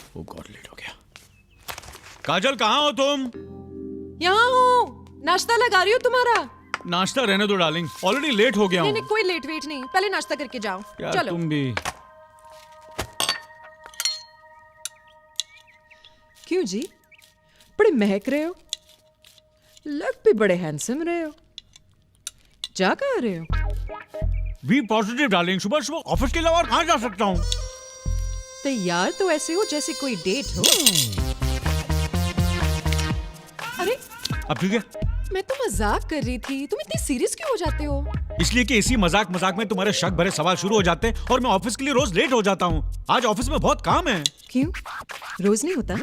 ओ God, late हो गया। काजल कहाँ हो तुम? यहाँ हूँ, नाश्ता लगा रही हूँ तुम्हारा। नाश्ता रहने दो डार्लिंग, ऑलरेडी लेट हो गया हूँ। नहीं, कोई लेट वेट नहीं, पहले नाश्ता करके जाओ। यार चलो। तुम भी। क्यों जी, बड़े महक रहे हो, लग भी बड़े हैंडसम रहे हो। जा कहाँ रहे हो? बी पॉजिटिव डार्लिंग, सुबह सुबह ऑफिस के अलावा और कहाँ जा सकता हूँ? तैयार तो ऐसे हो जैसे कोई डेट हो। अरे अब ठीक है? मैं तो मजाक कर रही थी, तुम इतनी सीरियस क्यों हो जाते हो? इसलिए कि इसी मजाक मजाक में तुम्हारे शक भरे सवाल शुरू हो जाते हैं और मैं ऑफिस के लिए रोज लेट हो जाता हूँ। आज ऑफिस में बहुत काम है। क्यों, रोज नहीं होता?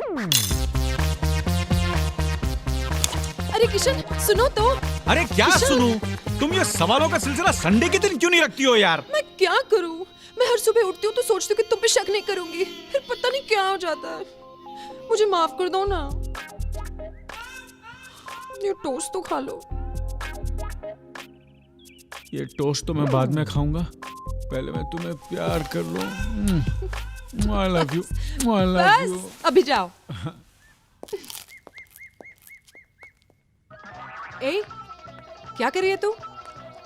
अरे किशन सुनो तो। अरे क्या सुनूं? तुम ये सवालों का सिलसिला संडे के दिन क्यों नहीं रखती हो यार? मैं क्या करूं? मैं हर सुबह उठती हूँ तो सोचती हूँ कि तुम पे शक नहीं करूंगी, फिर पता नहीं क्या हो जाता है। मुझे माफ कर दो ना। ये टोस्ट तो खा लो। ये टोस्ट तो मैं बाद में खाऊंगा, पहले मैं तुम्हें प्यार कर लूं। I love you, I love you। बस अभी जाओ। ए, क्या कर रही है तू?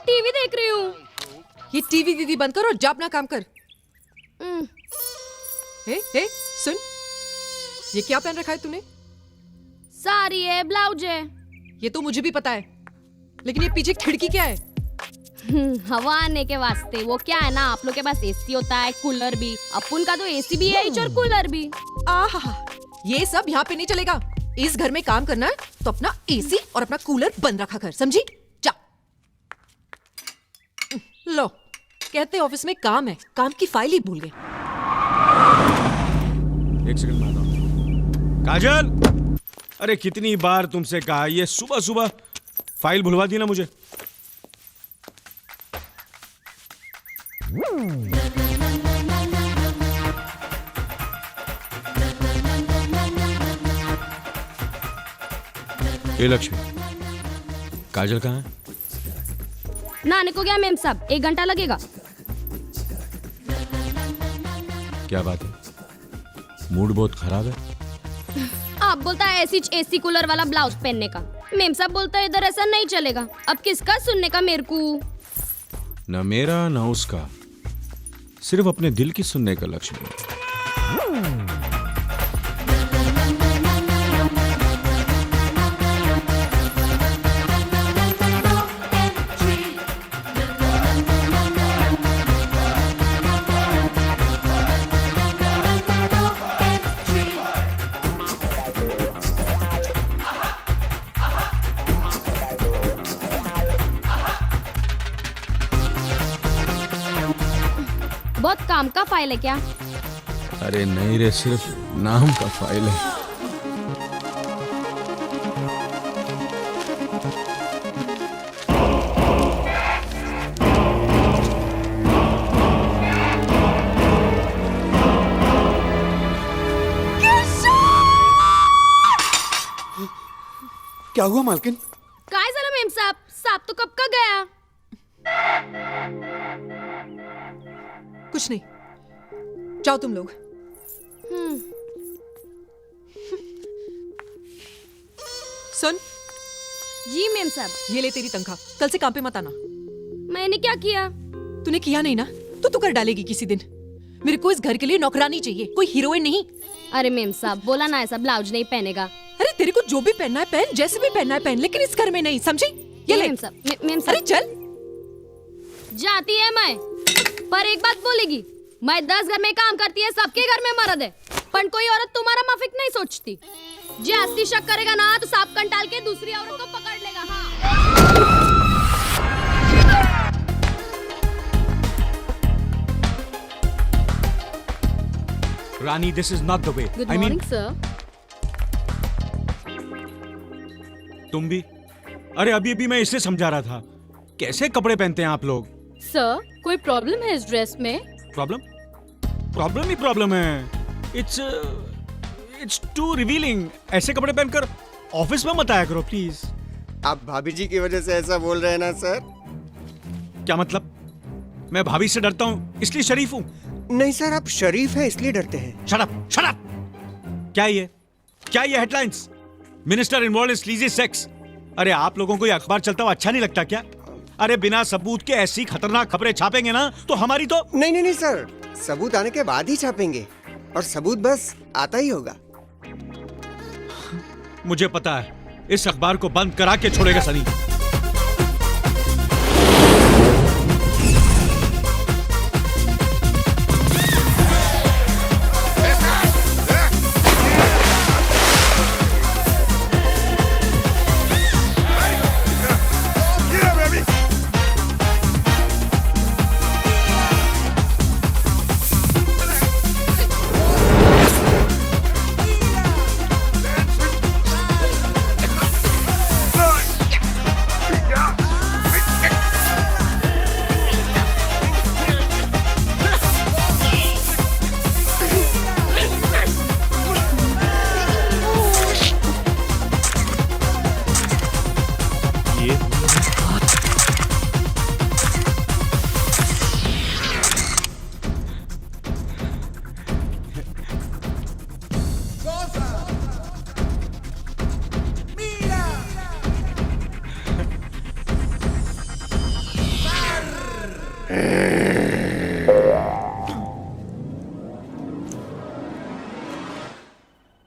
टीवी देख रही हूँ। ये टीवी दीदी बंद कर और जा अपना काम कर। ए, सुन, ये क्या पहन रखा है तूने? साड़ी है, ब्लाउज है। ये तो मुझे भी पता है, लेकिन ये पीछे खिड़की क्या है? हवा आने के वास्ते। वो क्या है ना, आप लोग के पास एसी होता है, कूलर भी। अपन का तो एसी भी है और कूलर भी। आहा, ये सब यहाँ पे नहीं चलेगा। इस घर में काम करना है तो अपना एसी और अपना कूलर बंद रखा कर, समझी? जा। लो, कहते ऑफिस में काम है, काम की फाइल ही भूल गए। एक सेकंड में आता हूं। काजल, अरे कितनी बार तुमसे कहा, ये सुबह सुबह फाइल भुलवा दी ना मुझे। ए लक्ष्मी, काजल कहाँ है? नहाने को गया मेम साहब, 1 घंटा लगेगा। क्या बात है, मूड बहुत खराब है? आप बोलता है एसी कूलर वाला ब्लाउज पहनने का, मेम साहब बोलता है इधर ऐसा नहीं चलेगा। अब किसका सुनने का मेरे को? न मेरा न उसका, सिर्फ अपने दिल की सुनने का लक्ष्मी। बहुत काम का फाइल है क्या? अरे नहीं रे, सिर्फ नाम का फाइल है। क्या हुआ मालकिन? काय जरा मेम साहब, साहब तो कब का गया? कुछ नहीं, जाओ तुम लोग। सुन। जी मेम साहब। ये ले तेरी तनख्वाह, कल से काम पे मत आना। मैंने क्या किया? तूने किया नहीं ना, तो तू कर डालेगी किसी दिन। मेरे को इस घर के लिए नौकरानी चाहिए, कोई हीरोइन नहीं। अरे मेम साहब, बोला ना ऐसा ब्लाउज नहीं पहनेगा। अरे तेरे को जो भी पहनना है पहन, जैसे भी पहनना है पहन, लेकिन इस घर में नहीं, समझी? ये ले। मेम साहब, मेम अरे साहब। चल। जाती है मैं, पर एक बात बोलेगी, मैं 10 घर में काम करती है, सबके घर में मर्द है, पर कोई औरत तुम्हारा माफिक नहीं सोचती। जे अस्सी शक करेगा ना तो सांप कंटाल के दूसरी औरत को पकड़ लेगा। हाँ। रानी, this is not the way. Good I mean, morning sir. तुम भी? अरे अभी अभी मैं इसे समझा रहा था, कैसे कपड़े पहनते हैं आप लोग? सर, कोई प्रॉब्लम है इस ड्रेस में? प्रॉब्लम? प्रॉब्लम ही प्रॉब्लम है। It's too revealing. ऐसे कपड़े पहनकर ऑफिस में मत आया करो प्लीज। आप भाभी जी की वजह से ऐसा बोल रहे हैं ना सर? क्या मतलब? मैं भाभी से डरता हूँ इसलिए शरीफ हूँ। नहीं सर, आप शरीफ हैं इसलिए डरते हैं। Shut up, shut up. क्या ये headlines? Minister involved in sleazy sex. अरे आप लोगों को ये अखबार चलता हुआ अच्छा नहीं लगता क्या? अरे बिना सबूत के ऐसी खतरनाक खबरें छापेंगे ना तो हमारी तो। नहीं सर, सबूत आने के बाद ही छापेंगे, और सबूत बस आता ही होगा। मुझे पता है इस अखबार को बंद करा के छोड़ेगा सनी।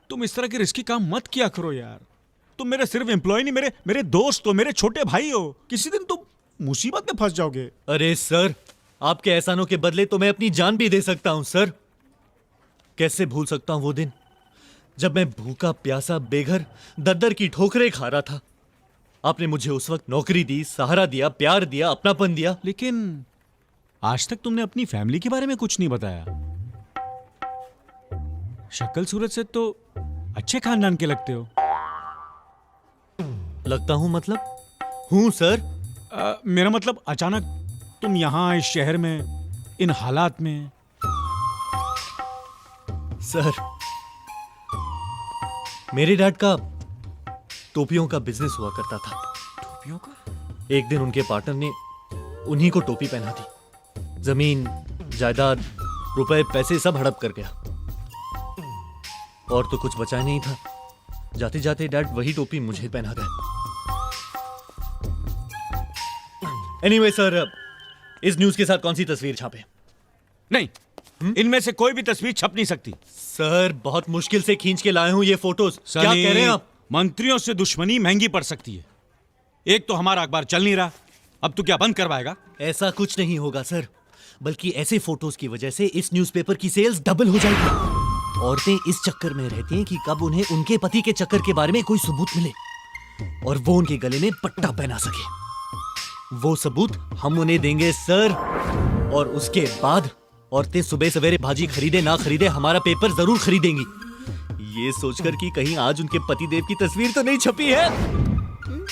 तुम इस तरह के रिस्की काम मत किया करो यार। तुम मेरे सिर्फ एम्प्लॉय नहीं, मेरे दोस्त हो, मेरे छोटे भाई हो। किसी दिन तुम मुसीबत में फंस जाओगे। अरे सर, आपके एहसानों के बदले तो मैं अपनी जान भी दे सकता हूं सर। कैसे भूल सकता हूं वो दिन जब मैं भूखा प्यासा बेघर दर की ठोकरें खा रहा था। आपने मुझे उस वक्त नौकरी दी, सहारा दिया, प्यार दिया, अपनापन दिया। लेकिन आज तक तुमने अपनी फैमिली के बारे में कुछ नहीं बताया। शक्ल सूरत से तो अच्छे खानदान के लगते हो। लगता हूं मतलब? हूं सर। मेरा मतलब अचानक तुम यहां इस शहर में इन हालात में। सर, मेरे डैड का टोपियों का बिजनेस हुआ करता था। टोपियों का? एक दिन उनके पार्टनर ने उन्हीं को टोपी पहना दी। जमीन, जायदाद, रुपए, पैसे सब हड़प कर गया और तो कुछ बचा नहीं था। जाते जाते डैड वही टोपी मुझे पहना गए। एनीवे सर, इस न्यूज के साथ कौन सी तस्वीर छापे? नहीं, इनमें से कोई भी तस्वीर छप नहीं सकती। सर, बहुत मुश्किल से खींच के लाए हूं ये फोटोज। क्या कह रहे हैं आप? मंत्रियों से दुश्मनी महंगी पड़ सकती है। एक तो हमारा अखबार चल नहीं रहा, अब तू क्या बंद करवाएगा? ऐसा कुछ नहीं होगा सर, बल्कि ऐसे फोटोज की वजह से इस न्यूज़पेपर की सेल्स डबल हो जाएगी। औरतें इस चक्कर में रहती हैं कि कब उन्हें उनके पति के चक्कर के बारे में कोई सबूत मिले और वो उनके गले में पट्टा पहना सके। वो सबूत हम उन्हें देंगे सर, और उसके बाद औरतें सुबह सवेरे भाजी खरीदे ना खरीदे हमारा पेपर जरूर खरीदेंगी, ये सोचकर कि कहीं आज उनके पतिदेव की तस्वीर तो नहीं छपी है।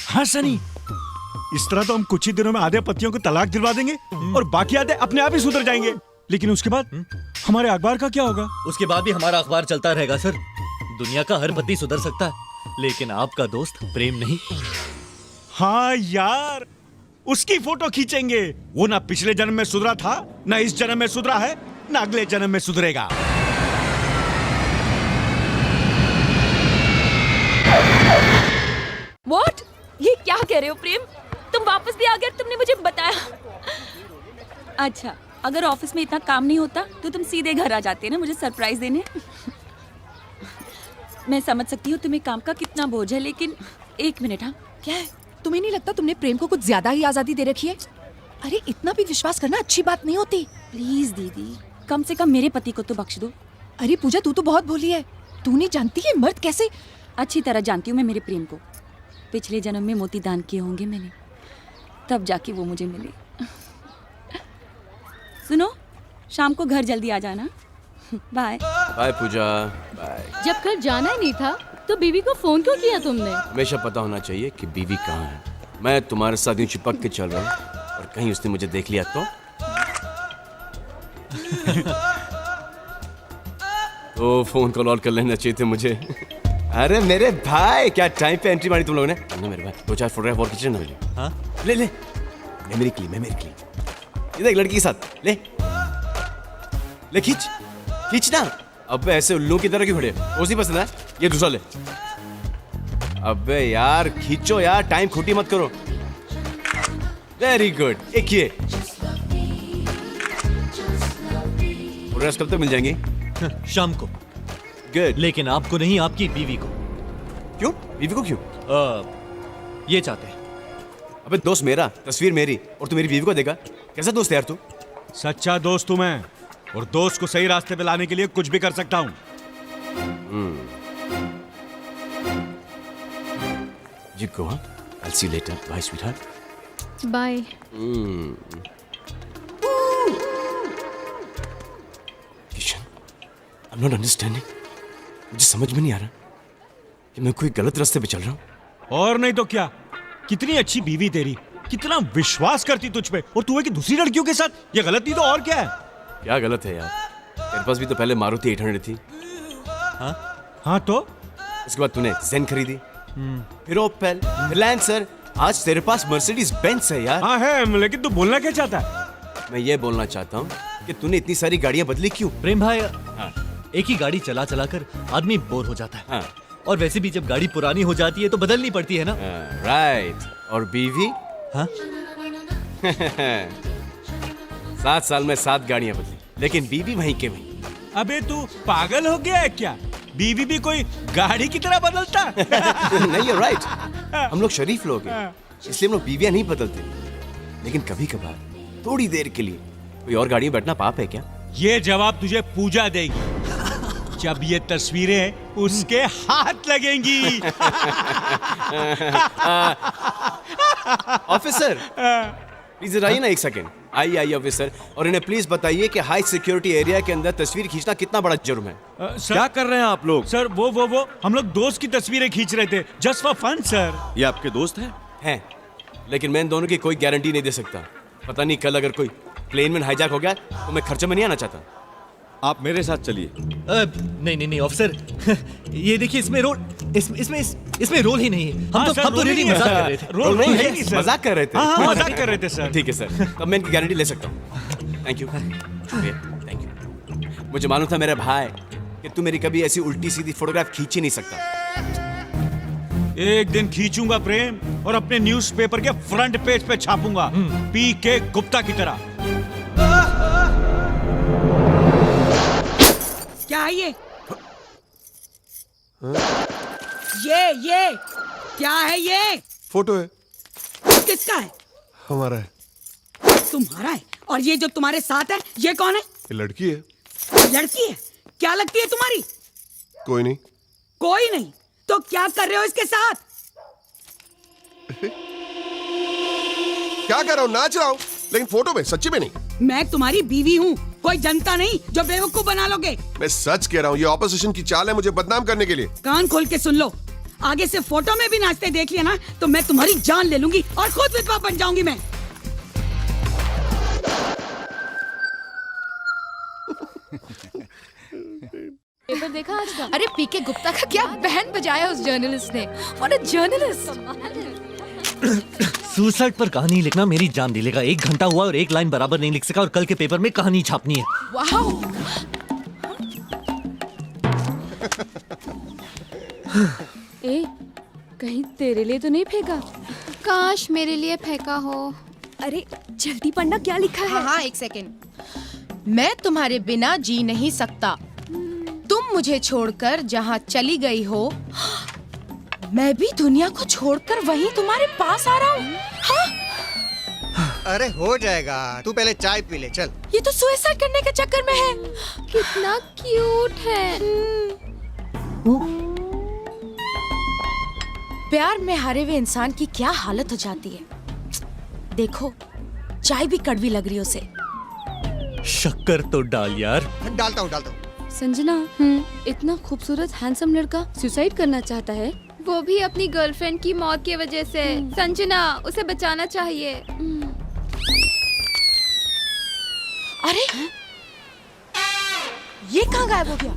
हाँ सनी, इस तरह तो हम कुछ ही दिनों में आधे पतियों को तलाक दिलवा देंगे और बाकी आधे अपने आप ही सुधर जाएंगे। लेकिन उसके बाद हमारे अखबार का क्या होगा? उसके बाद भी हमारा अखबार चलता रहेगा सर। दुनिया का हर पति सुधर सकता है, लेकिन आपका दोस्त प्रेम नहीं। हाँ यार, उसकी फोटो खींचेंगे। वो ना पिछले जन्म में सुधरा था, ना इस जन्म में सुधरा है, ना अगले जन्म में सुधरेगा। What? ये क्या कह रहे हो प्रेम? तुम वापस भी आ गए, तुमने मुझे बताया। अच्छा, अगर ऑफिस में इतना काम नहीं होता तो तुम सीधे घर आ जाते ना मुझे सरप्राइज देने। मैं समझ सकती हूँ तुम्हें काम का कितना बोझ है, लेकिन एक मिनट। हाँ, क्या है? तुम्हें नहीं लगता तुमने प्रेम को कुछ ज्यादा ही आजादी दे रखी है? अरे इतना भी विश्वास करना अच्छी बात नहीं होती। प्लीज दीदी, कम से कम मेरे पति को तो बख्श दो। अरे पूजा, तू तो बहुत भोली है। तू नहीं जानती है मर्द कैसे। अच्छी तरह जानती हूँ मैं मेरे प्रेम को। पिछले जन्म में मोती दान किए होंगे मैंने, तब जाके वो मुझे मिले। सुनो, शाम को घर जल्दी आ जाना। बाय बाय पूजा, बाय। जब कल जाना ही नहीं था तो बीवी को फोन क्यों किया तुमने? हमेशा पता होना चाहिए कि बीवी कहाँ है। मैं तुम्हारे साथ यूं चिपक के चल रहा हूँ और कहीं उसने मुझे देख लिया तो फोन कॉल और कर लेना चाहिए थे मुझे। अरे मेरे भाई, क्या टाइम पे एंट्री मारी तुम लोगों ने। मेरे भाई 2-4 फोटोग्राफ और खींचना मुझे। हाँ? ले मेमोरी के लिए। ये देख लड़की के साथ ले ले खींच खींच ना। अबे ऐसे उल्लू की तरह क्यों खड़े हो? उसी पसंद है ये दूसरा ले। अबे यार खींचो यार, टाइम खोटी मत करो। वेरी गुड, एक ये। ड्रेस कब तक मिल जाएंगी? शाम को। गुड। लेकिन आपको नहीं, आपकी बीवी को। क्यों? बीवी को क्यों? ये चाहते हैं। अबे दोस्त मेरा, तस्वीर मेरी, और तू मेरी बीवी को देगा? कैसा दोस्त है यार तू? सच्चा दोस्त हूं मैं, और दोस्त को सही रास्ते पे लाने के लिए कुछ भी कर सकता हूं। You go, huh? I'll see you later. Bye, sweetheart. Bye. Kishan, I'm not understanding. मुझे समझ में नहीं आ रहा कि मैं कोई गलत रास्ते पे चल रहा हूँ। और नहीं तो क्या, कितनी अच्छी बीवी तेरी, कितना विश्वास करती तुझ पे, और तू है कि दूसरी लड़कियों के साथ। ये गलत नहीं तो और क्या है? क्या गलत है यार? तेरे पास भी तो पहले मारुति 800 थी। हाँ तो उसके बाद तूने जेन खरीदी, फिर ओपेल, फिर लैंसर, आज तेरे पास मर्सिडीज बेंज है यार। हाँ है, लेकिन तू बोलना क्या चाहता है? मैं ये बोलना चाहता हूँ कि तूने इतनी सारी गाड़ियाँ बदली क्यों? प्रेम भाई, हाँ। एक ही गाड़ी चला चला कर आदमी बोर हो जाता है। हाँ। और वैसे भी जब गाड़ी पुरानी हो जाती है तो बदलनी पड़ती है ना। राइट। और बीवी? हाँ? 7 साल में 7 गाड़ियाँ बदली, लेकिन बीवी वहीं के वहीं। अबे तू पागल हो गया है क्या? बीवी भी कोई गाड़ी की तरह बदलता? नहीं, you're right. हम लोग शरीफ लोग हैं, इसलिए हम लोग बीवियां नहीं बदलते। लेकिन कभी कभार थोड़ी देर के लिए कोई और गाड़ी में बैठना पाप है क्या? ये जवाब तुझे पूजा देगी जब ये तस्वीरें उसके हाथ लगेंगी। ऑफिसर प्लीज इधर आइए ना एक सेकेंड। आइए ऑफिसर, और इन्हें प्लीज बताइए कि हाई सिक्योरिटी एरिया के अंदर तस्वीर खींचना कितना बड़ा जुर्म है। क्या कर रहे हैं आप लोग? सर वो हम लोग दोस्त की तस्वीरें खींच रहे थे, जस्ट फॉर फन सर। ये आपके दोस्त हैं? हैं, लेकिन मैं इन दोनों की कोई गारंटी नहीं दे सकता। पता नहीं कल अगर कोई प्लेन में हाईजैक हो गया तो मैं खर्चे में नहीं आना चाहता। आप मेरे साथ चलिए। नहीं ऑफिसर, ये देखिए इसमें रोल इसमें रोल ही नहीं है। हम तो रियली मजाक कर रहे थे। रोल नहीं है नहीं सर। मजाक कर रहे थे। हाँ, मजाक कर रहे थे सर। ठीक है सर, तब मैं इनकी गारंटी ले सकता हूँ। Thank you, thank you. मुझे मालूम था मेरे भाई कि तू मेरी कभी ऐसी उल्टी सीधी फोटोग्राफ खींच ही नहीं सकता। एक दिन खींचूंगा प्रेम, और अपने न्यूज़पेपर के फ्रंट पेज पे छापूंगा, पीके गुप्ता की तरह। क्या है ये? ये क्या है ये? फोटो है। किसका है? हमारा है। तुम्हारा है? और ये जो तुम्हारे साथ है ये कौन है? ये लड़की है। लड़की है? क्या लगती है तुम्हारी? कोई नहीं। कोई नहीं तो क्या कर रहे हो इसके साथ? क्या कर रहा हूँ? नाच रहा हूँ, लेकिन फोटो में, सच्ची में नहीं। मैं तुम्हारी बीवी हूँ, कोई जनता नहीं जो बेवकूफ बना लोगे। मैं सच कह रहा हूँ, ये ऑपोजिशन की चाल है मुझे बदनाम करने के लिए। कान खोल के सुन लो, आगे से फोटो में भी नाचते देख लिया ना तो मैं तुम्हारी जान ले लूंगी और खुद विधवा बन जाऊंगी मैं। पेपर देखा आज का? अरे पीके गुप्ता का क्या बैंड बजाया उस जर्नलिस्ट ने। What a journalist. सुसाइड पर कहानी लिखना मेरी जान ले लेगा। 1 घंटा हुआ और 1 लाइन बराबर नहीं लिख सका, और कल के पेपर में कहानी छापनी है। वाओ। ए, कहीं तेरे लिए तो नहीं फेंका? काश मेरे लिए फेंका हो। अरे जल्दी पढ़ना, क्या लिखा है? हाँ 1 सेकेंड। मैं तुम्हारे बिना जी नहीं सकता। तुम मुझे छोड़कर जहाँ चली गई हो, मैं भी दुनिया को छोड़कर वहीं तुम्हारे पास आ रहा हूँ। हाँ? अरे हो जाएगा, तू पहले चाय पी ले चल। ये तो सुसाइड करने के चक्कर में है। कितना क्यूट है। प्यार में हारे हुए इंसान की क्या हालत हो जाती है। देखो, चाय भी कड़वी लग रही है उसे। शक्कर तो डाल यार। डालता हूँ। संजना, इतना खूबसूरत हैंडसम लड़का सुसाइड करना चाहता है, वो भी अपनी गर्लफ्रेंड की मौत की वजह से। संजना, उसे बचाना चाहिए। अरे ये कहाँ गायब हो गया?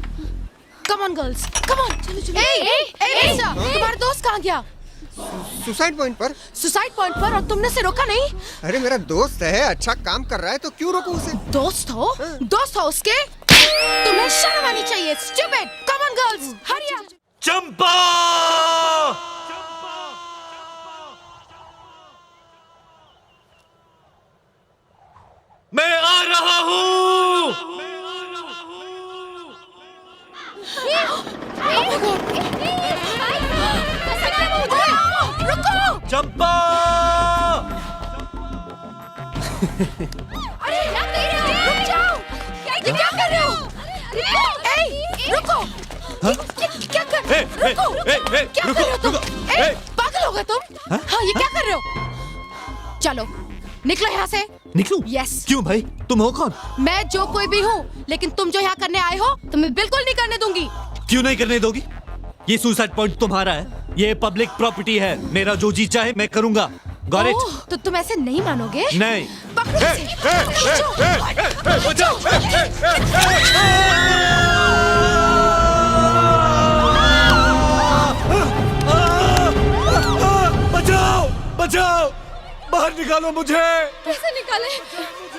कम ऑन गर्ल्स, कम ऑन। चलो। तुम्हारा दोस्त कहाँ गया? सुसाइड पॉइंट पर। सुसाइड पॉइंट पर, और तुमने से रोका नहीं? अरे मेरा दोस्त है, अच्छा काम कर रहा है तो क्यों रोको उसे? दोस्त हो? दोस्त हो उसके? तुम्हें शर्म आनी चाहिए। Stupid. Come on girls, hurry up. Champa! मैं आ रहा हूँ! रुको! चंपा! अरे रुक जाओ! ये क्या कर रहे हो? रुको! क्या कर? रुको! क्या कर रहे हो तुम? पागल हो गए तुम? हाँ, ये क्या कर रहे हो? चलो निकलो यहाँ से। निकलूं? यस। क्यों भाई, तुम हो कौन? मैं जो कोई भी हूँ, लेकिन तुम जो यहाँ करने आए हो तो मैं बिल्कुल नहीं करने दूंगी। क्यों नहीं करने दोगी? ये सुसाइड पॉइंट तुम्हारा है, ये पब्लिक प्रॉपर्टी है, मेरा जो जी चाहे मैं करूंगा। Got it? ओह, तो तुम ऐसे नहीं मानोगे? नहीं। पकड़ो इसे। बचाओ! बचाओ! बाहर निकालो मुझे! कैसे निकाले?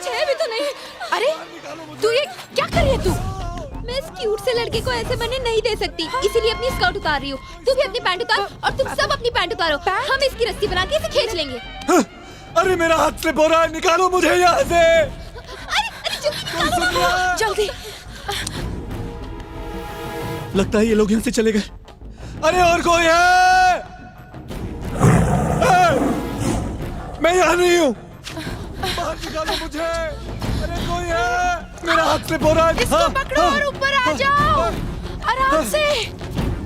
छह भी तो नहीं। अरे तू ये क्या कर रही है तू? मैं इस क्यूट से लड़के को ऐसे बनने नहीं दे सकती, इसीलिए अपनी स्कर्ट उतार रही हूँ। तू भी अपनी पैंट उतार और तुम सब अपनी पैंट उतारो। हम इसकी रस्सी बना के इसे खींच लेंगे। अरे मेरा हाथ स्लिप हो रहा है, निकालो मुझे यहाँ से! जल्दी। लगता है ये लोग यहाँ से चले गए। अरे और कोई है? मैं यहाँ नहीं हूँ। बाहर निकालो मुझे। अरे कोई है? मेरा हाथ स्लिप हो रहा है। इसको पकड़ो और ऊपर आ जाओ। आराम से।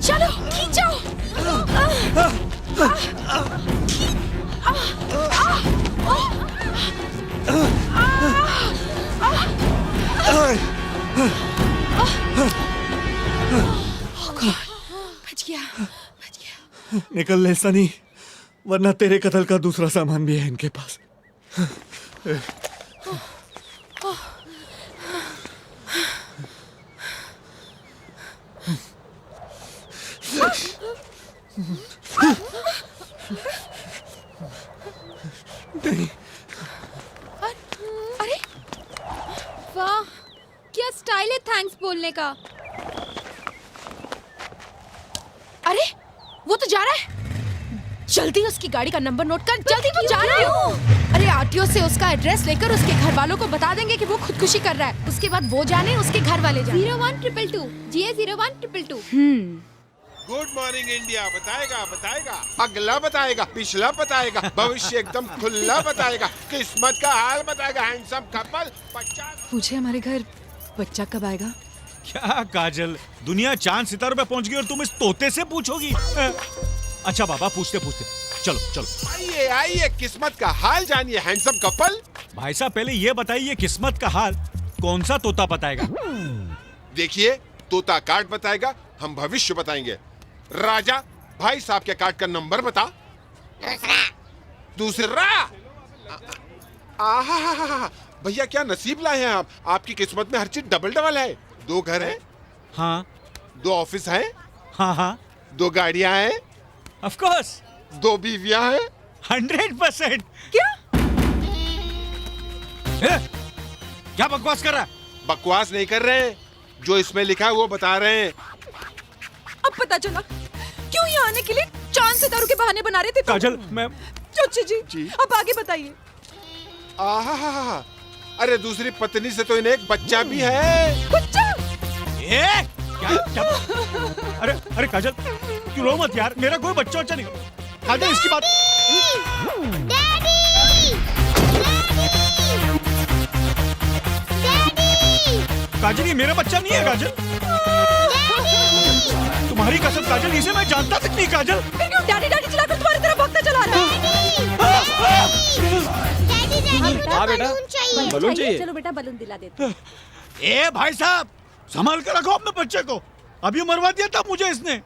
चलो खींचो। बच गया, बच गया। निकल ले सनी, वरना तेरे कत्ल का दूसरा सामान भी है इनके पास। अरे वाह, क्या स्टाइल है थैंक्स बोलने का। अरे वो तो जा रहा है। जल्दी उसकी गाड़ी का नंबर नोट कर। जल्दी, वो जा रहा है। अरे आरटीओ से उसका एड्रेस लेकर उसके घर वालों को बता देंगे कि वो खुदकुशी कर रहा है। उसके बाद वो जाने, उसके घर वाले जाने। 01222 GA 01222। गुड मॉर्निंग इंडिया बताएगा बताएगा, अगला बताएगा, पिछला बताएगा, भविष्य एकदम खुला बताएगा, किस्मत का हाल बताएगा। Handsome couple 50। पूछे हमारे घर बच्चा कब आएगा? क्या काजल, दुनिया चांद सितारों पे पहुंच गई और तुम इस तोते से पूछोगी? अच्छा बाबा, पूछते पूछते चलो चलो। आइए आइए, किस्मत का हाल जानिए हैंडसम कपल। भाई साहब पहले ये बताइए, किस्मत का हाल कौन सा तोता बताएगा? देखिए, तोता कार्ड बताएगा, हम भविष्य बताएंगे। राजा, भाई साहब के कार्ड का नंबर बता। दूसरा। आहा, भैया क्या नसीब लाए हैं आप। आपकी किस्मत में हर चीज डबल डबल है। 2 घर हैं, हाँ 2 ऑफिस हैं, हाँ हाँ 2 गाड़ियां हैं, ऑफ कोर्स 2 बीवियां हैं। 100%। क्या? क्या बकवास कर रहा है? बकवास नहीं कर रहे हैं, जो इसमें लिखा है वो बता रहे हैं। अब पता चला क्यों यहाँ आने के लिए चांद सितारों के बहाने बना रहे थे तुम? काजल, मैं चोची जी, अब आगे बताइए। आहा, अरे दूसरी पत्नी से तो इन्हें एक बच्चा भी है। बच्चा? क्या? अरे अरे काजल, क्यों रो मत यार, मेरा कोई बच्चा नहीं। काजल इसकी बात। काजल ये मेरा बच्चा नहीं है काजल। तुम्हारी कसम काजल, इसे मैं जानता तक नहीं काजल। फिर क्यों डैडी डैडी चिल्लाकर तुम्हारी तरफ भागता चला रहा है? बेटा, बलून चाहिए। चलो बेटा बलून दिला देते। ए भाई साहब, संभाल कर रखो अपने बच्चे को, अभी मरवा दिया था मुझे इसने।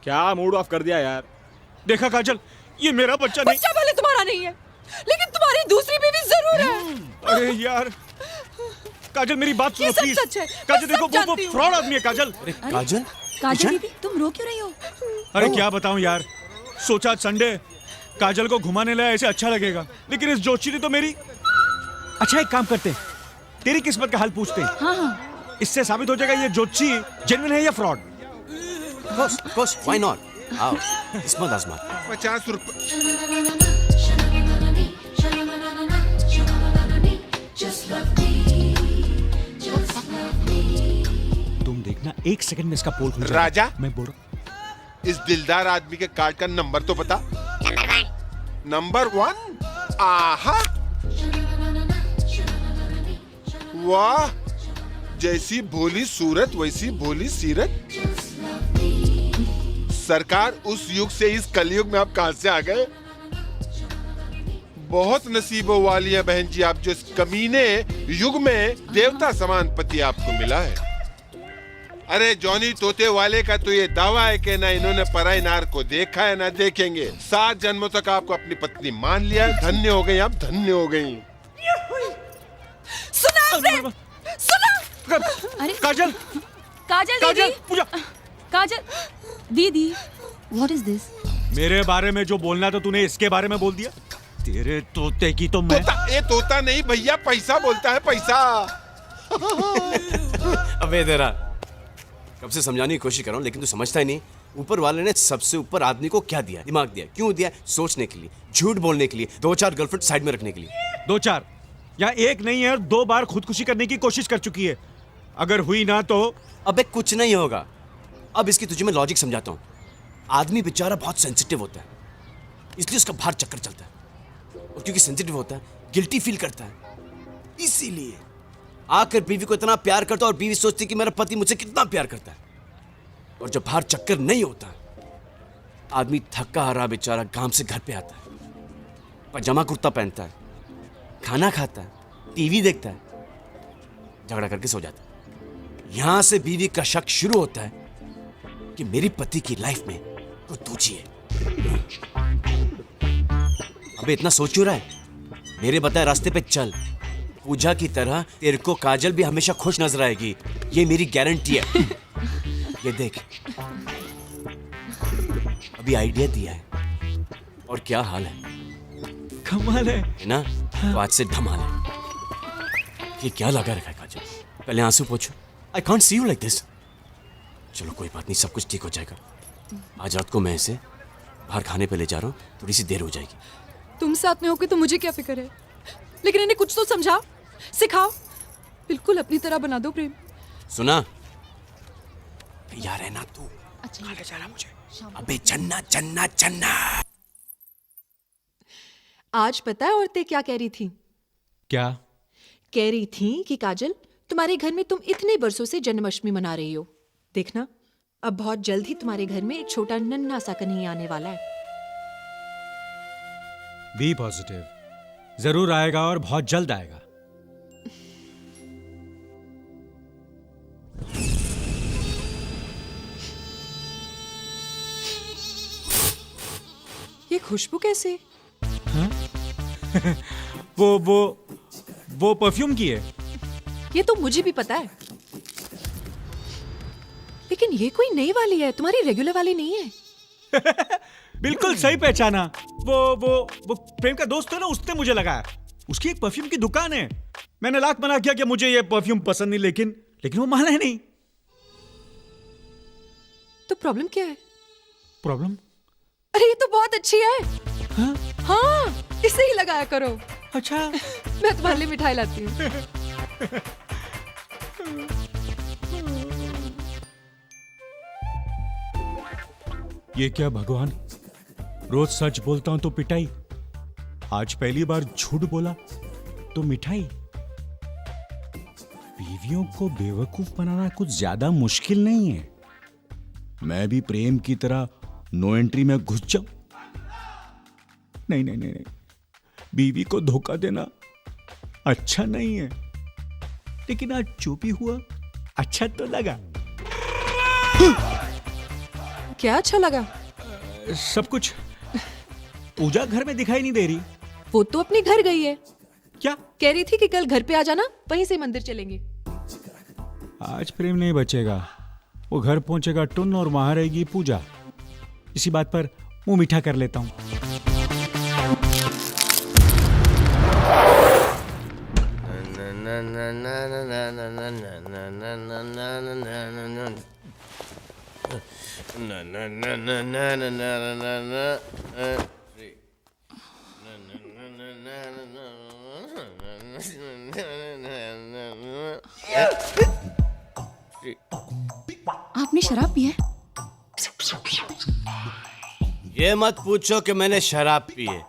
क्या मूड ऑफ कर दिया यार। देखा काजल, ये मेरा बच्चा नहीं। बच्चा भले तुम्हारा नहीं है, लेकिन तुम्हारी दूसरी बीवी जरूर है। अरे यार काजल, मेरी बात सुनो ये सब प्लीज। सच है, काजल मैं देखो, सब जानती वो हूँ। फ्रॉड आदमी है काजल। काजल, काजल दीदी, तुम रो क्यों रही हो? अरे क्या बताऊं यार, सोचा संडे काजल को घुमाने लाया, ऐसे अच्छा लगेगा, लेकिन इस जोशी ने तो मेरी। अच्छा एक काम करते हैं, तेरी किस्मत का हाल पूछते हैं। हाँ हाँ इससे साबित हो जाएगा ये जोशी जेन्युइन है या फ्रॉड। Course why not. आओ किस्मत आजमा। 50 रुपए। तुम देखना 1 सेकंड में इसका पोल खुल जाएगा। राजा? मैं बोल रहा हूं। इस दिलदार आदमी के कार्ड का नंबर तो बता। नंबर 1। आहा, वाह, जैसी भोली सूरत वैसी भोली सीरत। सरकार, उस युग से इस कलयुग में आप कहां से आ गए? बहुत नसीबों वाली है बहन जी आप, जो इस कमीने युग में देवता समान पति आपको मिला है। अरे जॉनी तोते वाले का तो ये दावा है कि ना इन्होंने पराई नार को देखा है ना देखेंगे। 7 जन्मों तक आपको अपनी पत्नी मान लिया है। धन्य हो गई आप, धन्य हो गई। सुना आपने? सुना? अरे काजल, काजल काजल, दीदी, पूजा। काजल दीदी, व्हाट इज दिस? मेरे बारे में जो बोलना था तूने इसके बारे में बोल दिया। तेरे तोते की तो मैं। तोता नहीं भैया, पैसा बोलता है, पैसा। अबे तेरा कब से समझाने की कोशिश कर रहा हूँ, लेकिन तू समझता ही नहीं। ऊपर वाले ने सबसे ऊपर आदमी को क्या दिया? दिमाग दिया। क्यों दिया? सोचने के लिए, झूठ बोलने के लिए, 2-4 गर्लफ्रेंड साइड में रखने के लिए। 2-4 या एक नहीं है, 2 बार खुदकुशी करने की कोशिश कर चुकी है। अगर हुई ना तो। अबे कुछ नहीं होगा। अब इसकी तुझे मैं लॉजिक समझाता हूँ। आदमी बेचारा बहुत सेंसिटिव होता है, इसलिए उसका बाहर चक्कर चलता है, और क्योंकि सेंसिटिव होता है गिल्टी फील करता है, इसीलिए आकर बीवी को इतना प्यार करता है, और बीवी सोचती कि मेरा पति मुझसे कितना प्यार करता है। और जब बाहर चक्कर नहीं होता, आदमी थका हारा बेचारा गांव से घर पे आता है, पजामा कुर्ता पहनता है, खाना खाता है, टीवी देखता है, झगड़ा करके सो जाता है। यहां से बीवी का शक शुरू होता है कि मेरी पति की लाइफ में कोई दूजी है। अबे इतना सोच क्यों रहा है? मेरे बताए रास्ते पे चल। पूजा की तरह तेरे को काजल भी हमेशा खुश नजर आएगी, ये मेरी गारंटी है। ये देख, अभी आइडिया दिया है, और क्या हाल है? कमाल है ना? तो आज से धमाल है। ये क्या लगा रखा है काजल? पहले आंसू पोछो। I can't see you like this. चलो कोई बात नहीं, सब कुछ ठीक हो जाएगा। आज रात को मैं इसे बाहर खाने पे ले जा रहा हूँ, थोड़ी सी देर हो जाएगी। तुम साथ में होगे तो मुझे क्या फिक्र है, लेकिन इन्हें कुछ तो समझाओ, सिखाओ, बिल्कुल अपनी तरह बना दो प्रेम। सुना? यार है ना तू? अच्छा ले जा रहा मुझे। अबे चन्ना चन्ना चन्ना। आज पता है औरतें क्या कह रही थी? क्या? कह रही थी कि काजल, तुम्हारे घर में तुम इतने बरसों से जन्माष्टमी मना रही हो, देखना अब बहुत जल्द ही तुम्हारे घर में एक छोटा नन्हा सा कन्हैया आने वाला है। बी पॉजिटिव, जरूर आएगा और बहुत जल्द आएगा। ये खुशबू कैसे? वो परफ्यूम की है। ये तो मुझे भी पता है, लेकिन ये कोई नई वाली है, तुम्हारी रेगुलर वाली नहीं है। बिल्कुल सही पहचाना। वो प्रेम का दोस्त है ना, उसने मुझे लगाया। उसकी एक परफ्यूम की दुकान है। मैंने लाख मना किया कि मुझे ये परफ्यूम पसंद नहीं, लेकिन वो माना है नहीं। तो प्रॉब्लम क्या है? प्रॉब्लम? अरे ये तो बहुत अच्छी है। हाँ, इसे ही लगाया करो। अच्छा, मैं तुम्हारे लिए मिठाई लाती हूँ। ये क्या भगवान, रोज सच बोलता हूं तो पिटाई, आज पहली बार झूठ बोला तो मिठाई। बीवियों को बेवकूफ बनाना कुछ ज्यादा मुश्किल नहीं है। मैं भी प्रेम की तरह नो एंट्री में घुस जाऊं? नहीं, बीवी को धोखा देना अच्छा नहीं है, लेकिन आज जो भी हुआ अच्छा तो लगा। क्या अच्छा लगा? सब कुछ। पूजा घर में दिखाई नहीं दे रही। वो तो अपने घर गई है। क्या? कह रही थी कि कल घर पे आ जाना, वहीं से मंदिर चलेंगे। आज प्रेम नहीं बचेगा। वो घर पहुंचेगा टुन और वहां रहेगी पूजा। इसी बात पर मुंह मीठा कर लेता हूँ। आपने शराब पी है? ये मत पूछो कि मैंने शराब पी है,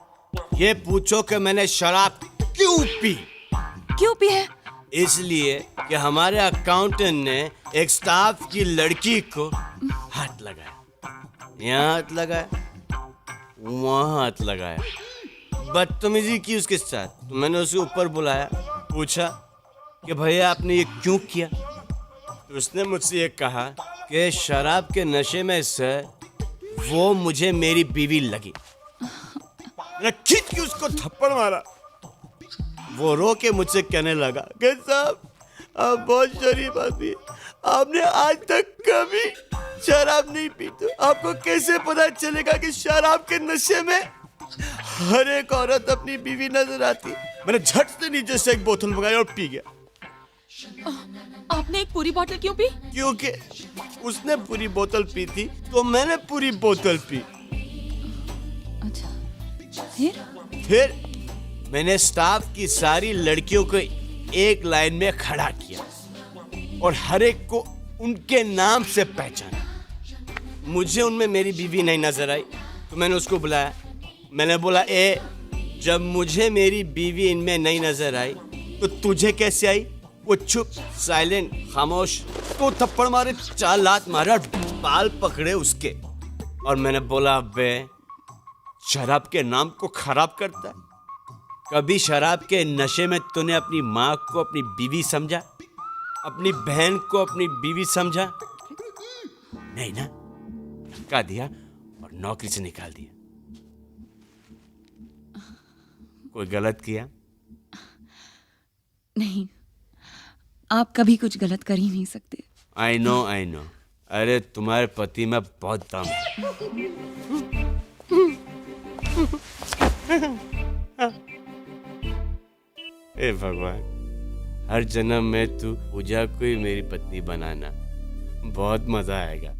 ये पूछो कि मैंने शराब क्यों पी। क्यों पी है? इसलिए कि हमारे अकाउंटेंट ने एक स्टाफ की लड़की को हाथ लगाया, यहाँ हाथ लगाया, वहाँ हाथ लगाया, बदतमीजी की उसके साथ। तो मैंने उसे ऊपर बुलाया, पूछा कि भैया आपने ये क्यों किया। तो उसने मुझसे ये कहा कि शराब के नशे में सर वो मुझे मेरी बीवी लगी। मैंने खींच के उसको थप्पड़ मारा। वो रो के मुझसे कहने लगा कि साहब आप बहुत शरीफ आदमी हैं, आपने आज तक कभी शराब नहीं पी, तो आपको कैसे पता चलेगा कि शराब के नशे में हर एक औरत अपनी बीवी नजर आती। मैंने झट से नीचे से एक बोतल मंगाई और पी गया। आपने एक पूरी बोतल क्यों पी? क्योंकि उसने पूरी बोतल पी थी तो मैंने पूरी बोतल पी। अच्छा, फिर मैंने स्टाफ की सारी लड़कियों को एक लाइन में खड़ा किया और हर एक को उनके नाम से पहचाना। मुझे उनमें मेरी बीवी नहीं नजर आई तो मैंने उसको बुलाया। मैंने बोला जब मुझे मेरी बीवी इनमें नहीं नजर आई तो तुझे कैसे आई? वो चुप, साइलेंट, खामोश। तो थप्पड़ मारे, 4 लात मारा, बाल पकड़े उसके। और मैंने बोला बे शराब के नाम को खराब करता है। कभी शराब के नशे में तूने अपनी माँ को अपनी बीवी समझा? अपनी बहन को अपनी बीवी समझा? नहीं ना। धक्का दिया और नौकरी से निकाल दिया। कोई गलत किया? नहीं, आप कभी कुछ गलत कर ही नहीं सकते। I know. अरे तुम्हारे पति में बहुत दम है। हे भगवान, हर जन्म में तू पूजा को ही मेरी पत्नी बनाना, बहुत मजा आएगा।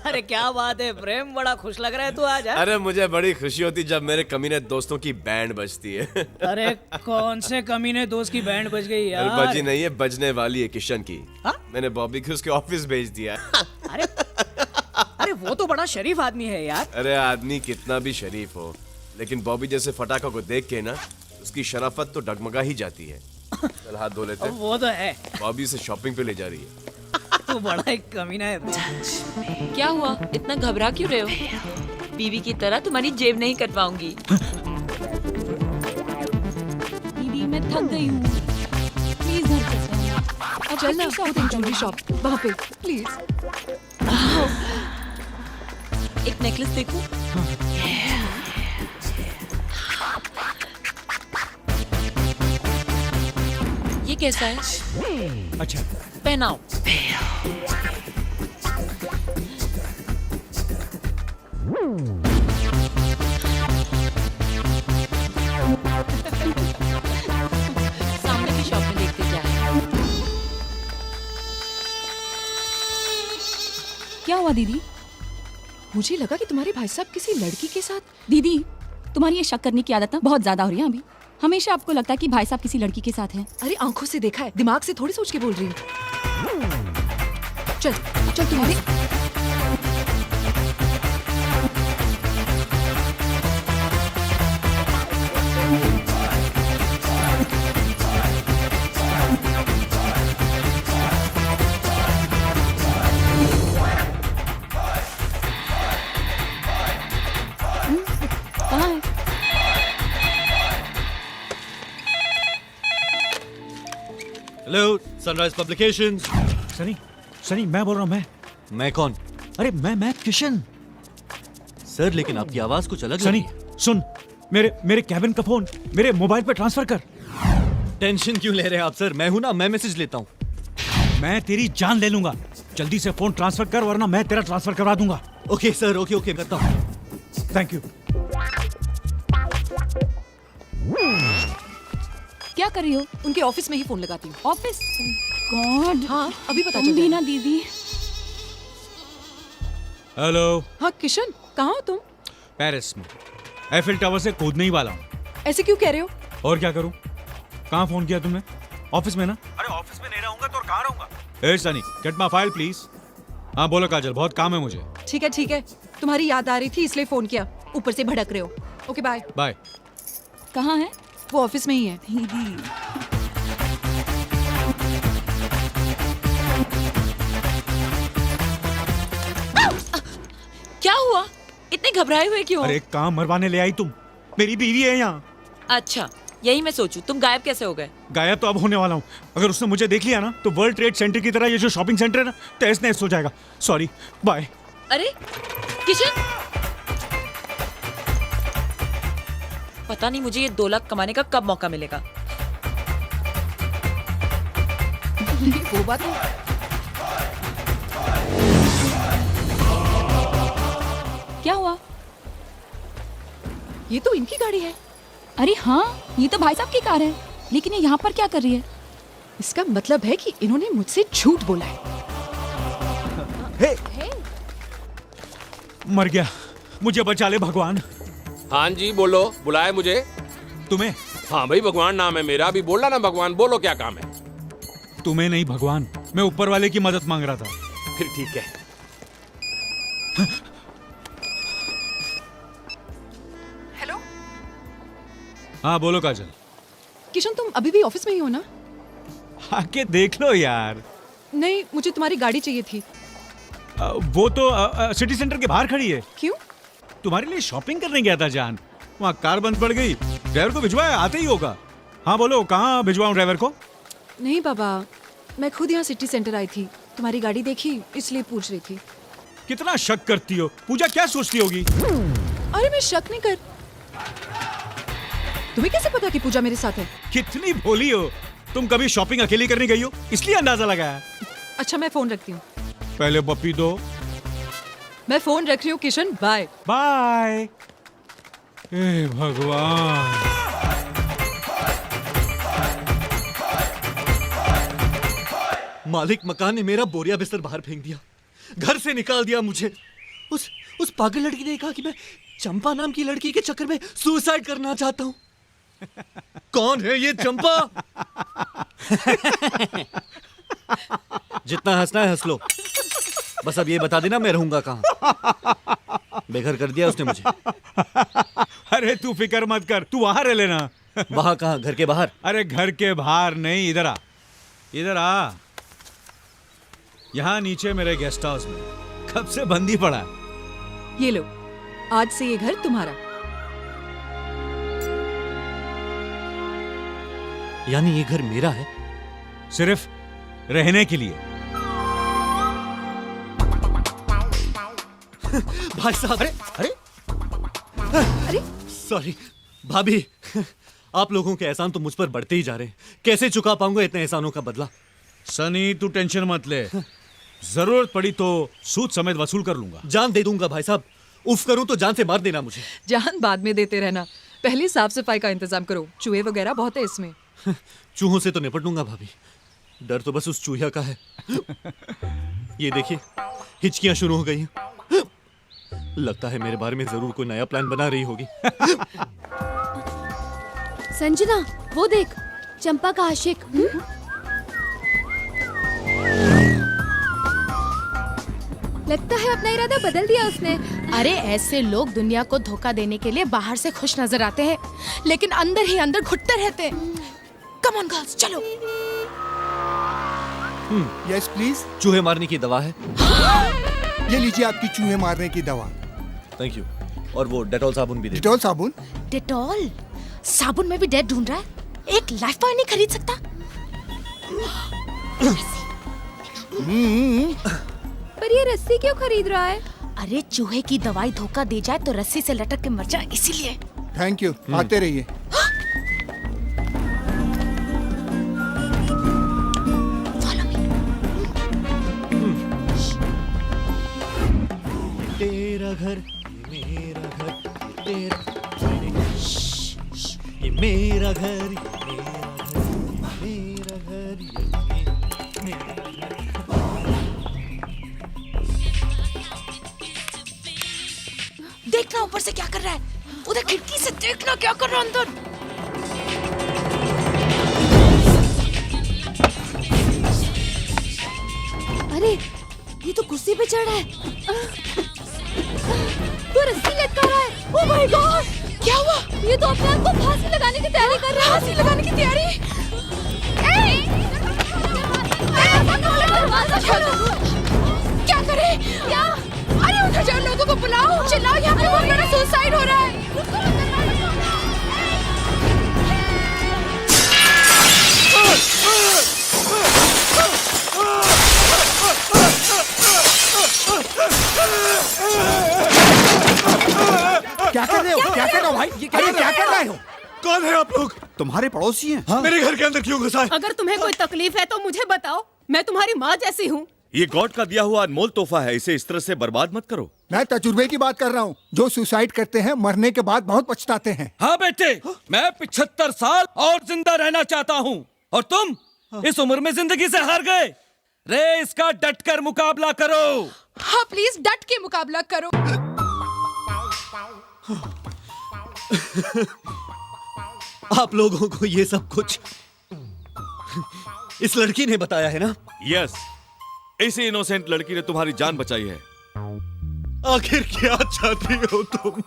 अरे क्या बात है प्रेम, बड़ा खुश लग रहा है तू आज। अरे मुझे बड़ी खुशी होती जब मेरे कमीने दोस्तों की बैंड बजती है। अरे कौन से कमीने दोस्त की बैंड बज गई यार? अरे बजी नहीं है, बजने वाली है, किशन की। हा? मैंने बॉबी को उसके ऑफिस भेज दिया। अरे वो तो बड़ा शरीफ आदमी है यार। अरे आदमी कितना भी शरीफ हो, लेकिन बॉबी जैसे फटाका को देख के ना उसकी शराफत तो डगमगा ही जाती है। चल हाथ धो लेते हैं। वो तो है। बॉबी से शॉपिंग पे ले जा रही है। तू बड़ा एक कमीना है। क्या हुआ, इतना घबरा क्यों रहे हो? बीवी की तरह तुम्हारी जेब नहीं कटवाऊंगी। दीदी मैं थक गई हूँ, प्लीज घर चलो। चल ना, ज्वेलरी शॉप वहाँ पे प्लीज। एक नेकलेस देखो। ये कैसा है? अच्छा, पहनाओ। सामने की शॉप में देखते क्या है। क्या हुआ दीदी? मुझे लगा कि तुम्हारे भाई साहब किसी लड़की के साथ। दीदी तुम्हारी ये शक करने की आदत ना बहुत ज्यादा हो रही है अभी। हमेशा आपको लगता है कि भाई साहब किसी लड़की के साथ हैं। अरे आंखों से देखा है, दिमाग से थोड़ी सोच के बोल रही हूँ। चल चल तुम्हारे। कहाँ है? Hello, sunrise publications. सनी मैं बोल रहा हूँ। मैं कौन? अरे मैं किशन। सर लेकिन आपकी आवाज कुछ अलग सनी लग रही है। सुन, मेरे कैबिन का फोन मेरे मोबाइल पे ट्रांसफर कर। टेंशन क्यों ले रहे हैं आप सर? मैं हूं ना, मैं मैसेज लेता हूं। मैं तेरी जान ले लूंगा। जल्दी से फोन ट्रांसफर कर वरना मैं तेरा ट्रांसफर करवा दूंगा। ओके सर, ओके ओके करता हूँ। Thank you. क्या कर रही हो? उनके ऑफिस में ही फोन लगाती हूँ। ऑफिस? गॉड, हाँ अभी पता तुम चल भी जाएगा। ना दीदी। हेलो। हाँ किशन, कहाँ हो तुम? पेरिस में एफिल टावर से कूदने ही वाला हूँ। ऐसे क्यों कह रहे हो? और क्या करूँ? कहाँ फोन किया तुमने? ऑफिस में ना? अरे ऑफिस में नहीं रहूंगा तो और कहाँ रहूंगा? Hey Sunny, get my file please. हाँ बोलो काजल, बहुत काम है मुझे। ठीक है, तुम्हारी याद आ रही थी इसलिए फोन किया। ऊपर से भड़क रहे हो। Okay bye. बाय। कहाँ है? वो ऑफिस में ही है। दीदी, क्या हुआ? इतने घबराए हुए क्यों? अरे कहाँ मरवाने ले आई तुम? मेरी बीवी है यहाँ। अच्छा, यही मैं सोचूं, तुम गायब कैसे हो गए? गायब तो अब होने वाला हूँ। अगर उसने मुझे देख लिया ना तो वर्ल्ड ट्रेड सेंटर की तरह ये जो शॉपिंग सेंटर है ना तहस नहस हो जाएगा। Sorry, bye. अरे किशन, पता नहीं मुझे ये 2 लाख कमाने का कब मौका मिलेगा। वो बात है। क्या हुआ? ये तो इनकी गाड़ी है। अरे हाँ, ये तो भाई साहब की कार है, लेकिन ये यहाँ पर क्या कर रही है? इसका मतलब है कि इन्होंने मुझसे झूठ बोला है। मर गया, मुझे बचा ले भगवान। हाँ जी बोलो, बुलाए मुझे? तुम्हें? हाँ भाई, भगवान नाम है मेरा, भी बोला ना भगवान। बोलो क्या काम है? तुम्हें नहीं भगवान, मैं ऊपर वाले की मदद मांग रहा था। फिर ठीक है। हेलो। हाँ बोलो काजल। किशन, तुम अभी भी ऑफिस में ही हो ना? आके देख लो यार। नहीं, मुझे तुम्हारी गाड़ी चाहिए थी। वो तो सिटी सेंटर के बाहर खड़ी है। क्यों? तुम्हारे लिए शॉपिंग करने गया था जान, वहाँ कार बंद पड़ गई। ड्राइवर को भिजवाया, आते ही होगा। हाँ बोलो, कहाँ भिजवाऊं ड्राइवर को? नहीं बाबा, मैं खुद यहाँ सिटी सेंटर आई थी, तुम्हारी गाड़ी देखी इसलिए पूछ रही थी। कितना शक करती हो पूजा, क्या सोचती होगी? अरे मैं शक नहीं कर। तुम्हें कैसे पता कि पूजा मेरे साथ है? कितनी भोली हो तुम। कभी शॉपिंग अकेली करने गई हो इसलिए अंदाजा लगाया। अच्छा मैं फोन रखती हूँ। पहले पप्पी दो। मैं फोन रख रही हूँ किशन, बाय। बाय। ए भगवान। मालिक मकान ने मेरा बोरिया बिस्तर बाहर फेंक दिया, घर से निकाल दिया मुझे। उस पागल लड़की ने कहा कि मैं चंपा नाम की लड़की के चक्कर में सुसाइड करना चाहता हूं। कौन है ये चंपा? जितना हंसना है हंस लो, बस अब ये बता देना मैं रहूंगा कहाँ। बेघर कर दिया उसने मुझे। अरे तू फिक्र मत कर, तू वहां रह लेना। वहां कहाँ? घर के बाहर? अरे घर के बाहर नहीं, इधर आ, इधर आ। यहाँ नीचे मेरे गेस्ट हाउस में कब से बंदी पड़ा है। ये लो, आज से ये घर तुम्हारा। यानी ये घर मेरा है? सिर्फ रहने के लिए। भाई साहब, अरे अरे सॉरी भाभी। आप लोगों के एहसान तो मुझ पर बढ़ते ही जा रहे हैं। कैसे चुका पाऊंगा इतने एहसानों का बदला? सनी तू टेंशन मत ले, जरूरत पड़ी तो सूद समेत वसूल कर लूंगा। जान दे दूंगा भाई साहब। उफ करूं तो जान से मार देना मुझे। जान बाद में देते रहना, पहले साफ सफाई का इंतजाम करो। चूहे वगैरह बहुत है इसमें। चूहों से तो निपट लूंगा भाभी, डर तो बस उस चूहिया का है। ये देखिए, हिचकियां शुरू हो गई हैं। लगता है मेरे बारे में जरूर कोई नया प्लान बना रही होगी। संजना, वो देख, चंपा का आशिक। लगता है अपना इरादा बदल दिया उसने। अरे ऐसे लोग दुनिया को धोखा देने के लिए बाहर से खुश नजर आते हैं, लेकिन अंदर ही अंदर घुटते रहते हैं। कम ऑन गर्ल्स, चलो। Yes please. चूहे मारने की दवा है। ये लीजिए आपकी चूहे मारने की दवा। Thank you. और वो डेटॉल साबुन भी दे। डेटॉल साबुन? डेटॉल साबुन में भी डेट ढूंढ रहा है? एक लाइफ बॉय नहीं खरीद सकता? पर ये रस्सी क्यों खरीद रहा है? अरे चूहे की दवाई धोखा दे जाए तो रस्सी से लटक के मर जाए, इसीलिए। थैंक यू, आते रहिए। Follow me. घर, ये मेरा घर, तेरा ये मेरा घर, ये मेरा घर, ये मेरा घर। देखना ऊपर से क्या कर रहा है, उधर खिड़की से देखना क्या कर रहा है अंदर। अरे ये तो कुर्सी पे चढ़ रहा है। तो रस्सी लटका रहा है। ओह माय गॉड, क्या हुआ? ये तो अपने आप को फांसी लगाने की तैयारी कर रहा है। फांसी लगाने की तैयारी? क्या करे? क्या? अरे उधर जाओ, लोगों को बुलाओ, चिल्लाओ, यहाँ पे बहुत बड़ा सुसाइड हो रहा है। क्या कर रहे हो? क्या कर रहे हो भाई? अरे क्या कर रहे हो? कौन है आप लोग? तुम्हारे पड़ोसी हैं। हाँ? मेरे घर के अंदर क्यों घुसा है? अगर तुम्हें कोई तकलीफ है तो मुझे बताओ, मैं तुम्हारी माँ जैसी हूँ। ये गॉड का दिया हुआ अनमोल तोहफा है, इसे इस तरह से बर्बाद मत करो। मैं तजुर्बे की बात कर रहा हूँ। जो सुसाइड करते हैं मरने के बाद बहुत पछताते हैं। हाँ बेटे, मैं 75 साल और जिंदा रहना चाहता हूँ, और तुम इस उम्र में जिंदगी से हार गए। रे इसका डट कर मुकाबला करो। हाँ प्लीज डट के मुकाबला करो। आप लोगों को ये सब कुछ इस लड़की ने बताया है ना? यस, इसी इनोसेंट लड़की ने तुम्हारी जान बचाई है। आखिर क्या चाहती हो तुम?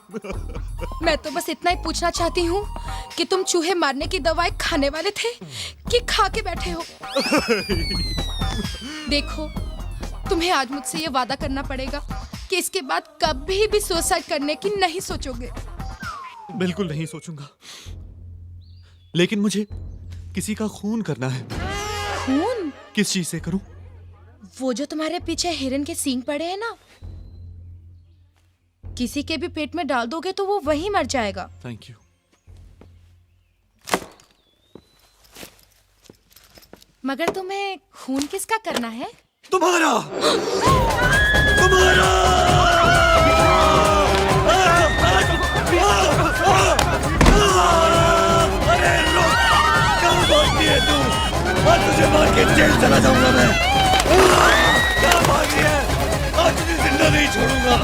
मैं तो बस इतना ही पूछना चाहती हूँ कि तुम चूहे मारने की दवाई खाने वाले थे कि खा के बैठे हो? देखो, तुम्हें आज मुझसे ये वादा करना पड़ेगा कि इसके बाद कभी भी सुसाइड करने की नहीं सोचोगे। बिल्कुल नहीं सोचूंगा, लेकिन मुझे किसी का खून करना है। खून? किस चीज से करूं? वो जो तुम्हारे पीछे हिरन के सींग पड़े हैं ना, किसी के भी पेट में डाल दोगे तो वो वहीं मर जाएगा। Thank you. मगर तुम्हें खून किसका करना है? तुम्हारा। तुम्हारा। अरे रुक, कहाँ भागती है तू? आज तुझे मार के जेल चला जाऊंगा मैं। कहाँ भागी है? आज तुझे जिंदा नहीं छोड़ूंगा।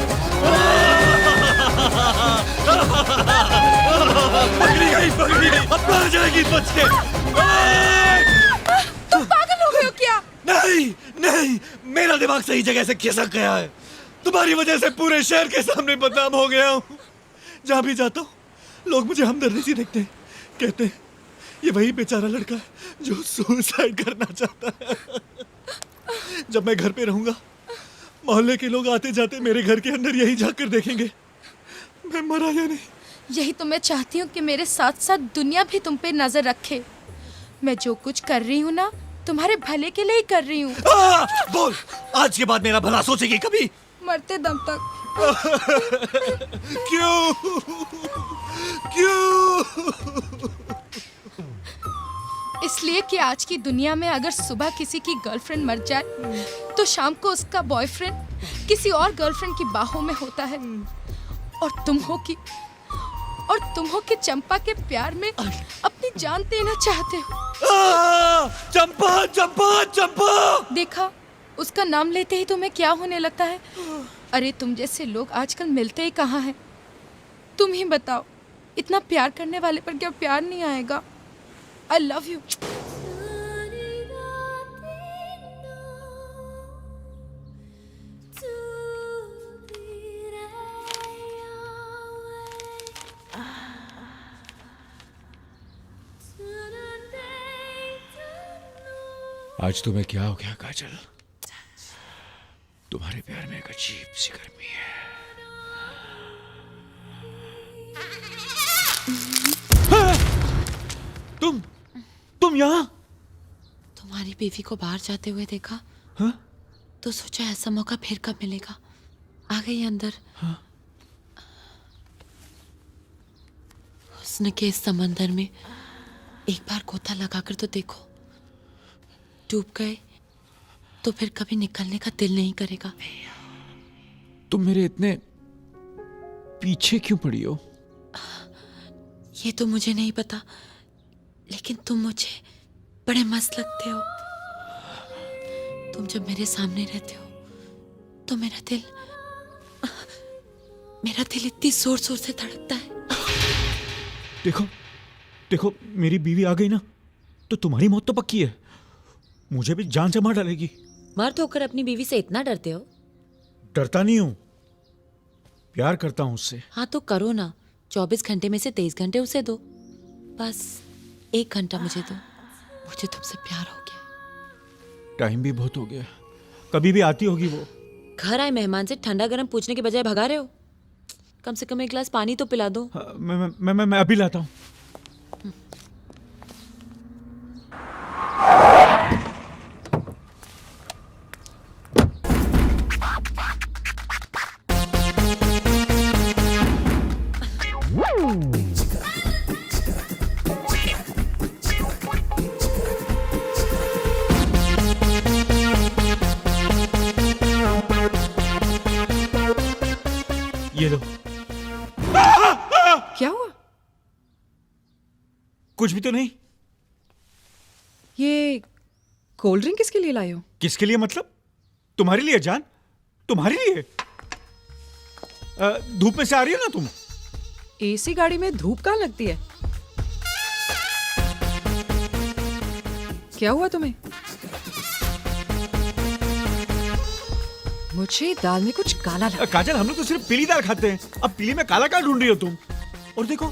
पकड़ी गई, पकड़ी गई। अब मर जाएगी बच के। तुम पागल हो गए हो क्या? नहीं नहीं, मेरा दिमाग सही जगह से खिसक गया है। तुम्हारी वजह से पूरे शहर के सामने बदनाम हो गया हूँ। जहाँ भी जाता हूँ लोग मुझे हमदर्दी से देखते हैं, कहते हैं ये वही बेचारा लड़का है जो सुसाइड करना चाहता है। जब मैं घर पे रहूंगा, मोहल्ले के लोग आते जाते मेरे घर के अंदर यही झांक कर देखेंगे मैं मरा या नहीं। यही तो मैं चाहती हूँ कि मेरे साथ साथ दुनिया भी तुम पे नजर रखे। मैं जो कुछ कर रही हूँ ना, तुम्हारे भले के लिए ही कर रही हूँ। बोल, आज के बाद मेरा भला सोचेगी कभी? मरते दम तक। क्यों? क्यों? इसलिए कि आज की दुनिया में अगर सुबह किसी की गर्लफ्रेंड मर जाए तो शाम को उसका बॉयफ्रेंड किसी और गर्लफ्रेंड की बाहों में होता है। और तुम हो कि चंपा के प्यार में अपनी जान देना चाहते हो। चंपा, चंपा, चंपा। देखा, उसका नाम लेते ही तुम्हें क्या होने लगता है? अरे तुम जैसे लोग आजकल मिलते ही कहाँ हैं? तुम ही बताओ, इतना प्यार करने वाले पर क्या प्यार नहीं आएगा? I love you. आज तुम्हें क्या हो गया काजल? तुम्हारे प्यार में एक अजीब सी गर्मी है। तुम यहाँ? तुम्हारी बीवी को बाहर जाते हुए देखा। हाँ? तो सोचा ऐसा मौका फिर कब मिलेगा। आ गई अंदर। हाँ? हुस्न के इस समंदर में एक बार गोता लगाकर तो देखो। डूब गए तो फिर कभी निकलने का दिल नहीं करेगा। तुम मेरे इतने पीछे क्यों पड़ी हो? ये तो मुझे नहीं पता, लेकिन तुम मुझे बड़े मस्त लगते हो। तुम जब मेरे सामने रहते हो तो मेरा दिल इतनी जोर जोर से धड़कता है। देखो देखो, मेरी बीवी आ गई ना तो तुम्हारी मौत तो पक्की है। मुझे भी जान से मार डालेगी। मर्द होकर अपनी बीवी से इतना डरते हो? डरता नहीं हूं, प्यार करता हूं उससे। हाँ तो करो ना। 24 घंटे में से 23 घंटे उसे दो, बस 1 घंटा मुझे दो। मुझे तुमसे प्यार हो गया। टाइम भी बहुत हो गया, कभी भी आती होगी वो। घर आए मेहमान से ठंडा गरम पूछने के बजाय भगा रहे हो। कम से कम 1 गिलास पानी तो पिला दो। हाँ, मैं अभी लाता हूँ। ये लो। क्या हुआ? कुछ भी तो नहीं। ये कोल्ड ड्रिंक किसके लिए लाए हो? किसके लिए मतलब? तुम्हारे लिए जान, तुम्हारे लिए। धूप में से आ रही हो ना तुम? एसी गाड़ी में धूप कहाँ लगती है? क्या हुआ तुम्हें? मुझे दाल में कुछ काला लगा। काजल, हम लोग तो सिर्फ पीली दाल खाते हैं, अब पीली में काला क्या ढूंढ रही हो तुम? और देखो,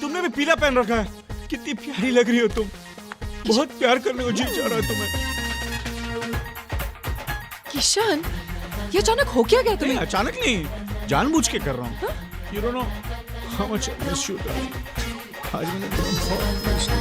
तुमने भी पीला पहन रखा है। कितनी प्यारी लग रही हो तुम। बहुत प्यार करने को जी चाह रहा है तुम्हें। किशन, ये अचानक हो क्या गया तुम्हें? नहीं, अचानक नहीं, जानबूझ के कर रहा हूँ। You don't know how much I miss you, darling. आज मैंने बहुत miss